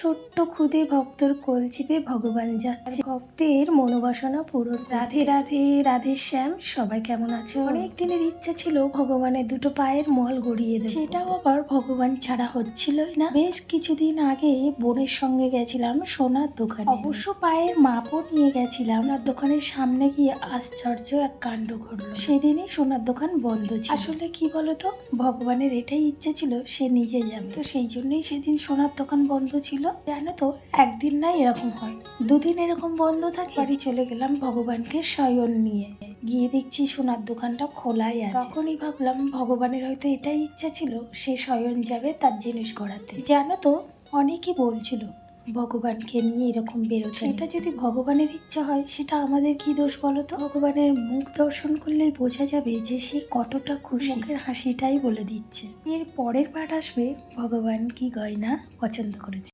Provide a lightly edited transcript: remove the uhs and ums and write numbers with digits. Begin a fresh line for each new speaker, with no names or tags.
ছোট্ট খুদে ভক্তর কোল চিপে ভগবান যাচ্ছে, ভক্তের মনোবাসনা পূরণ। রাধে রাধে, রাধে শ্যাম। সবাই কেমন আছো? অনেক দিনের ইচ্ছা ছিল ভগবানের দুটো পায়ের মল গড়িয়ে দেব, সেটাও আবার ভগবান ছাড়া হচ্ছিলই না। বেশ কিছুদিন আগে বোনের সঙ্গে গেছিলাম সোনার দোকানে, অবশ্য পায়ের মাপও নিয়ে গেছিলাম। আর দোকানের সামনে গিয়ে আশ্চর্য এক কাণ্ড ঘটলো। সেদিনই সোনার দোকান বন্ধ ছিল। আসলে কি বলতো, ভগবানের এটাই ইচ্ছে ছিল সে নিজে যাবে, তো সেই জন্যই সেদিন সোনার দোকান বন্ধ ছিল। জানো তো, একদিন না এরকম হয়, দুদিন এরকম বন্ধ থাকে। বাড়ি চলে গেলাম ভগবানকে শয়ন নিয়ে, গিয়ে দেখছি সোনার দোকানটা খোলাই আছে। তখনই ভাবলাম ভগবানের হয়তো এটাই ইচ্ছা ছিল সে শয়ন যাবে তার জিনিস গড়াতে। জানো তো, অনেকেই বলছিল ভগবানকে নিয়ে এরকম বেরোতে। এটা যদি ভগবানের ইচ্ছা হয়, সেটা আমাদের কি দোষ বলো তো? ভগবানের মুখ দর্শন করলেই বোঝা যাবে যে সে কতটা খুশি। মুখের হাসিটাই বলে দিচ্ছে। এর পরের পার্ট আসবে ভগবান কি গয়না পছন্দ করেছে।